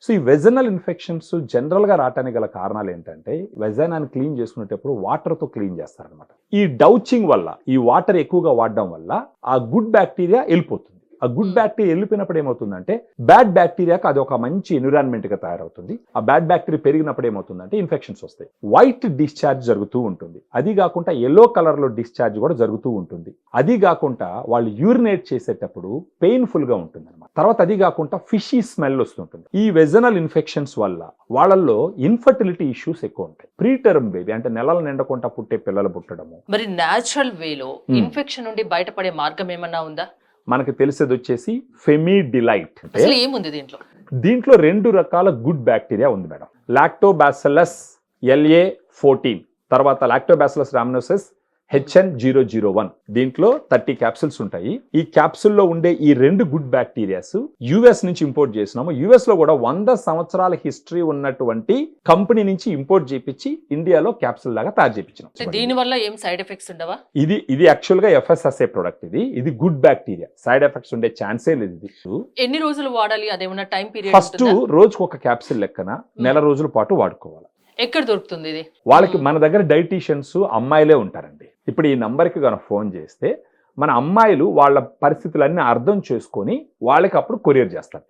So ఈ vaginal infections జనరల్గా రావడానికి గల కారణాలు ఏంటంటే వెజైనాన్ని క్లీన్ చేసుకునేటప్పుడు వాటర్తో క్లీన్ చేస్తారనమాట. ఈ డౌచింగ్ వల్ల, ఈ వాటర్ ఎక్కువగా వాడడం వల్ల ఆ గుడ్ బ్యాక్టీరియా వెళ్ళిపోతుంది. ఆ గుడ్ బ్యాక్టీరియా వెళ్ళిపోయినప్పుడు ఏమవుతుందంటే బ్యాడ్ బ్యాక్టీరియాకి అది ఒక మంచి ఎన్విరాన్మెంట్ గా తయారవుతుంది. ఆ బ్యాడ్ బ్యాక్టీరియా పెరిగినప్పుడు ఏమవుతుందంటే ఇన్ఫెక్షన్స్ వస్తాయి. వైట్ డిశ్చార్జ్ జరుగుతూ ఉంటుంది. అది కాకుండా ఎల్లో కలర్ లో డిశ్చార్జ్ కూడా జరుగుతూ ఉంటుంది. అది కాకుండా వాళ్ళు యూరినేట్ చేసేటప్పుడు పెయిన్ఫుల్ గా ఉంటుంది అనమాట. తర్వాత అది కాకుండా ఫిషీ స్మెల్ వస్తుంటుంది. ఈ వెజనల్ ఇన్ఫెక్షన్స్ వల్ల వాళ్ళల్లో ఇన్ఫర్టిలిటీ ఇష్యూస్ ఎక్కువ ఉంటాయి. ప్రీటర్మ్ బేబీ అంటే నెలలు నిండకుండా పుట్టే పిల్లలు పుట్టడము. మరి న్యాచురల్ వేలో ఇన్ఫెక్షన్ నుండి బయటపడే మార్గం ఏమన్నా ఉందా? మనకి తెలిసేది వచ్చేసి ఫెమిడిలైట్. అసలు ఏముంది దీంట్లో? దీంట్లో 2 రకాల గుడ్ బ్యాక్టీరియా ఉంది మేడం. లాక్టోబాసిల్లస్ LA14, తర్వాత లాక్టోబాసిల్లస్ రామినోసిస్ HN001. దీంట్లో 30 క్యాప్సిల్స్ ఉంటాయి. ఈ క్యాప్సుల్లో ఉండే ఈ 2 గుడ్ బ్యాక్టీరియాస్ యుఎస్ నుంచి ఇంపోర్ట్ చేసినాము. యుఎస్ లో కూడా 100 సంవత్సరాల హిస్టరీ ఉన్నటువంటి కంపెనీ నుంచి ఇంపోర్ట్ చేపించి ఇండియాలో క్యాప్సుల్ లాగా తయారు చేయించినాం. దీని వల్ల ఏం సైడ్ ఎఫెక్ట్స్ ఉండవా? ఇది యాక్చువల్ గా FSSA ప్రొడక్ట్. ఇది గుడ్ బ్యాక్టీరియా. సైడ్ ఎఫెక్ట్స్ ఉండే ఛాన్సే లేదు. ఇది ఎన్ని రోజులు వాడాలి? అదేమన్నా టైం పీరియడ్? ఫస్ట్ రోజుకు ఒక క్యాప్సిల్ లెక్కన నెల రోజుల పాటు వాడుకోవాలి. ఎక్కడ దొరుకుతుంది ఇది? వాళ్ళకి మన దగ్గర డైటీషియన్స్ అమ్మాయిలే ఉంటారండి. ఇప్పుడు ఈ నంబర్కి కనుక ఫోన్ చేస్తే మన అమ్మాయిలు వాళ్ళ పరిస్థితులన్నీ అర్థం చేసుకొని వాళ్ళకి అప్పుడు కొరియర్ చేస్తారు.